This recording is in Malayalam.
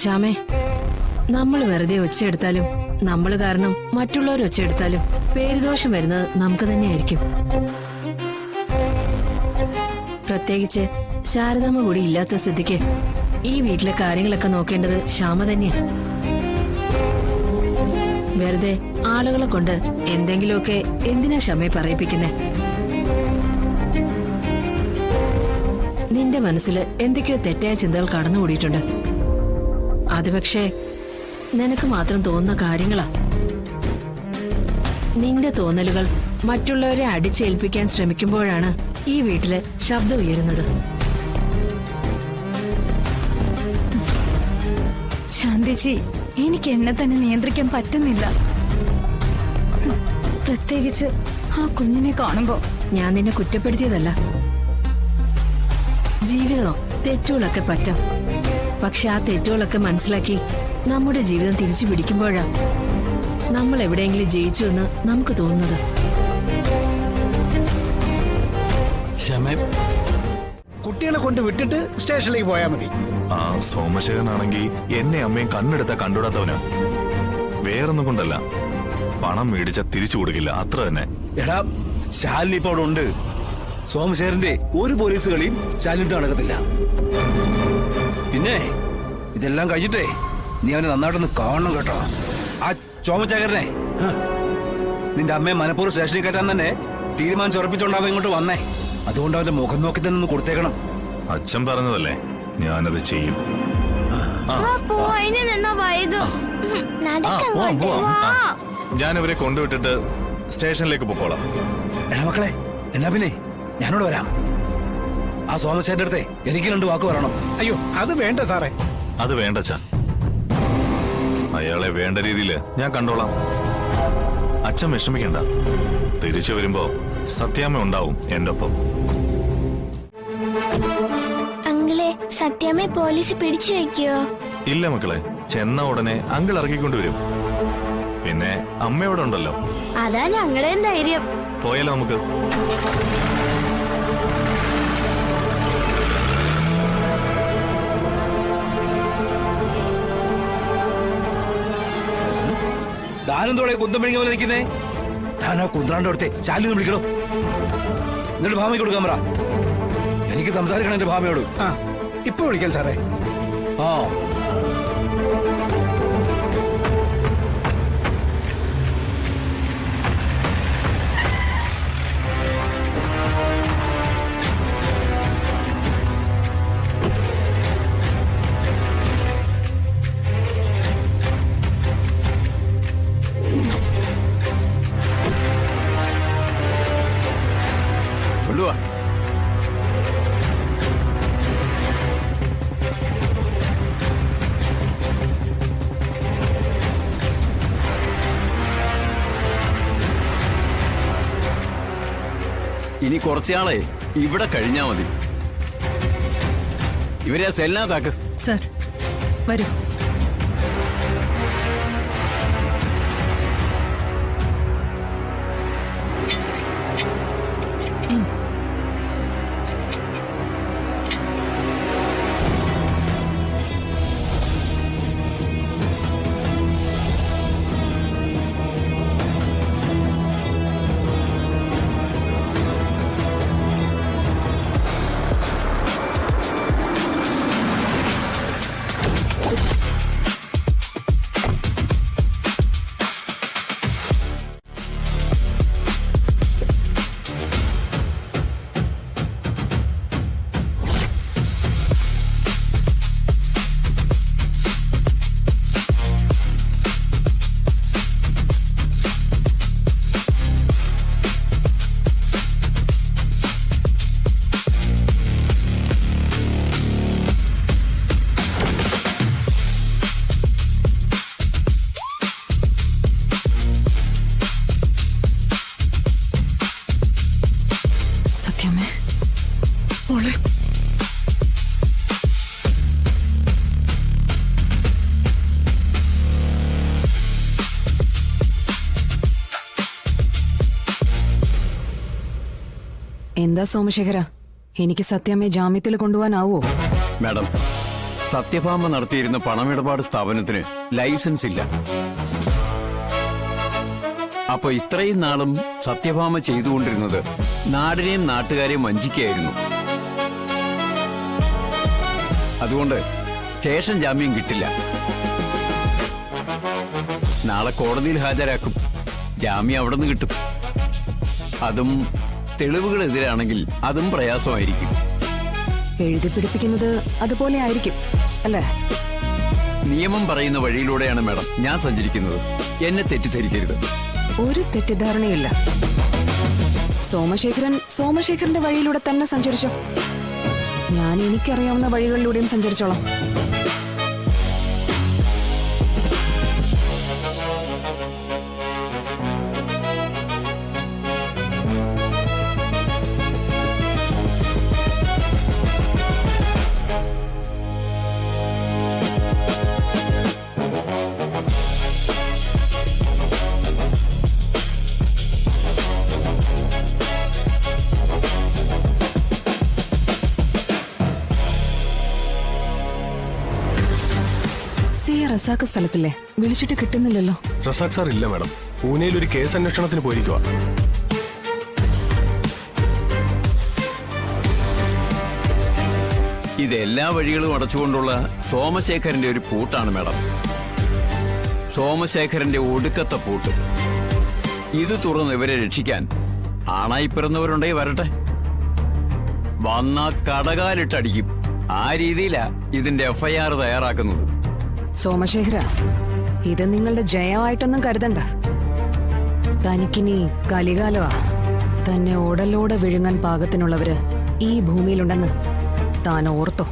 ശ്യാമേ, നമ്മൾ വെറുതെ ഒച്ചയെടുത്താലും നമ്മൾ കാരണം മറ്റുള്ളവർ ഒച്ചയെടുത്താലും പേരുദോഷം വരുന്നത് നമുക്ക് തന്നെയായിരിക്കും. പ്രത്യേകിച്ച് ശാരദാമ്മ കൂടി ഇല്ലാത്ത സ്ഥിതിക്ക് ഈ വീട്ടിലെ കാര്യങ്ങളൊക്കെ നോക്കേണ്ടത് ശ്യാമ തന്നെയാ. വെറുതെ ആളുകളെ കൊണ്ട് എന്തെങ്കിലുമൊക്കെ എന്തിനാ ശ്യാമയെ പറയിപ്പിക്കുന്നേ? നിന്റെ മനസ്സിൽ എന്തൊക്കെയോ തെറ്റായ ചിന്തകൾ കടന്നുകൂടിയിട്ടുണ്ട്. അത് പക്ഷേ നിനക്ക് മാത്രം തോന്നുന്ന കാര്യങ്ങളാ. നിന്റെ തോന്നലുകൾ മറ്റുള്ളവരെ അടിച്ചേൽപ്പിക്കാൻ ശ്രമിക്കുമ്പോഴാണ് ഈ വീട്ടില് ശബ്ദം ഉയരുന്നത്. ശാന്തിജി, എനിക്ക് എന്നെ തന്നെ നിയന്ത്രിക്കാൻ പറ്റുന്നില്ല. പ്രത്യേകിച്ച് ആ കുഞ്ഞിനെ കാണുമ്പോ. ഞാൻ നിന്നെ കുറ്റപ്പെടുത്തിയതല്ല. ജീവിതമോ തെറ്റുകളൊക്കെ പറ്റാം. പക്ഷെ ആ തെറ്റുകളൊക്കെ മനസ്സിലാക്കി നമ്മുടെ ജീവിതം തിരിച്ചു പിടിക്കുമ്പോഴാ നമ്മൾ എവിടെയെങ്കിലും ജയിച്ചു എന്ന് നമുക്ക് തോന്നുന്നത്. കുട്ടികളെ കൊണ്ട് വിട്ടിട്ട് സ്റ്റേഷനിലേക്ക് പോയാൽ മതി. ആ സോമശേഖരനാണെങ്കിൽ എന്നെ അമ്മയും കണ്ണെടുത്ത കണ്ടുവിടാത്തവനാ. വേറൊന്നും കൊണ്ടല്ല, പണം മേടിച്ച തിരിച്ചു കൊടുക്കില്ല, അത്ര തന്നെ. എടാ, ശാലിനി ഇപ്പൊ അവിടെ ഉണ്ട്. സോമശേഖരന്റെ ഒരു പോലീസ് കളിയും ശാലിനിട്ട് നടക്കത്തില്ല. പിന്നെ ഇതെല്ലാം കഴിഞ്ഞിട്ടേ നീ അവനെ നന്നായിട്ടൊന്ന് കാണണം കേട്ടോ. ആ സോമശേഖരനെ നിന്റെ അമ്മയെ മനഃപൂർവ്വം സ്റ്റേഷനിൽ കയറ്റാൻ തന്നെ തീരുമാനിച്ചുറപ്പിച്ചോണ്ടാവും ഇങ്ങോട്ട് വന്നേ. അതുകൊണ്ട് അവന്റെ മുഖം നോക്കി തന്നെ ഒന്ന് കൊടുത്തേക്കണം. അച്ഛൻ പറഞ്ഞതല്ലേ, ഞാനത് ചെയ്യും. ഞാനിവരെ കൊണ്ടുവിട്ടിട്ട് സ്റ്റേഷനിലേക്ക് പൊക്കോളാം. എടാ മക്കളെ, എന്നാ പിന്നെ ഞാനോട് വരാം. ആ സോമശേഖരന്റെ അടുത്തേ എനിക്ക് 2 വാക്ക് പറയണം. അയ്യോ, അത് വേണ്ട സാറേ. അത് വേണ്ടച്ചാ, അയാളെ വേണ്ട രീതിയിൽ ഞാൻ കണ്ടോളാം. അച്ഛൻ വിഷമിക്കണ്ട. തിരിച്ചു വരുമ്പോ സത്യാമ്മ ഉണ്ടാവും എന്റെ ഒപ്പം. അങ്കിളെ, സത്യാമ്മയെ പോലീസ് പിടിച്ചു വെക്കോ? ഇല്ല മക്കളെ, ചെന്ന ഉടനെ അങ്കിൾ ഇറക്കിക്കൊണ്ടുവരും. പിന്നെ അമ്മയോടെ ഉണ്ടല്ലോ. അതാ ഞങ്ങളെ ധൈര്യം. പോയാലോ നമുക്ക്? താനെന്തോടെ കുന്തം പിടിക്കാൻ പോലെ നിൽക്കുന്നേ? താനാ കുന്ത്രാണ്ട് അടുത്തെ ശാലിനി വിളിക്കണോ? എന്നിട്ട് ഭാമയ്ക്ക് കൊടുക്കാൻ പറ. എനിക്ക് സംസാരിക്കണം എന്റെ ഭാമയോട്. ഇപ്പൊ വിളിക്കാൻ സാറേ. ആ കൊണ്ടുവാ. ഇനി കുറച്ചാളെ ഇവിടെ കഴിഞ്ഞാ മതി. ഇവരെ സെല്ലാതാക്ക്. സർ, വരൂ. സത്യമേ, മോളെ. എന്താ സോമശേഖര, എനിക്ക് സത്യമേ ജാമ്യത്തിൽ കൊണ്ടുപോകാനാവോ? മാഡം, സത്യഭാമ നടത്തിയിരുന്ന പണമിടപാട് സ്ഥാപനത്തിന് ലൈസൻസ് ഇല്ല. അപ്പൊ ഇത്രയും നാളും സത്യഭാമ ചെയ്തുകൊണ്ടിരുന്നത് നാടിനെയും നാട്ടുകാരെയും വഞ്ചിക്കുകയായിരുന്നു. അതുകൊണ്ട് സ്റ്റേഷൻ ജാമ്യം കിട്ടില്ല. നാളെ കോടതിയിൽ ഹാജരാക്കും. ജാമ്യം അവിടെ നിന്ന് കിട്ടും. അതും തെളിവുകളെതിരാണെങ്കിൽ അതും പ്രയാസമായിരിക്കും. എഴുതി പിടിപ്പിക്കുന്നത് അതുപോലെ ആയിരിക്കും അല്ലേ? നിയമം പറയുന്ന വഴിയിലൂടെയാണ് മാഡം ഞാൻ സഞ്ചരിക്കുന്നത്. എന്നെ തെറ്റിദ്ധരിക്കരുത്. ഒരു തെറ്റിദ്ധാരണയില്ല. സോമശേഖരന്റെ വഴിയിലൂടെ തന്നെ സഞ്ചരിച്ചോ. ഞാൻ എനിക്കറിയാവുന്ന വഴികളിലൂടെയും സഞ്ചരിച്ചോളാം. റസാഖ് സ്ഥലത്തില്ലേ? വിളിച്ചിട്ട് കിട്ടുന്നില്ലല്ലോ. റസാഖ് സാർ ഇല്ല മാഡം. പൂനെയിൽ ഒരു കേസ് അന്വേഷണത്തിന് പോയിരിക്കുക. ഇതെല്ലാ വഴികളും അടച്ചുകൊണ്ടുള്ള സോമശേഖരന്റെ ഒരു പൂട്ടാണ് മാഡം. സോമശേഖരന്റെ ഒടുക്കത്തെ പൂട്ട്. ഇത് തുറന്ന് ഇവരെ രക്ഷിക്കാൻ ആണായി പിറന്നവരുണ്ടെങ്കിൽ വരട്ടെ. വന്നാ കടകാലിട്ടടിക്കും. ആ രീതിയിലാ ഇതിന്റെ FIR തയ്യാറാക്കുന്നത്. സോമശേഖര, ഇത് നിങ്ങളുടെ ജയമായിട്ടൊന്നും കരുതണ്ട. തനിക്കിനി കലികാലമാ. തന്നെ ഓടലോടെ വിഴുങ്ങാൻ പാകത്തിനുള്ളവര് ഈ ഭൂമിയിലുണ്ടെന്ന് താൻ ഓർത്തോ.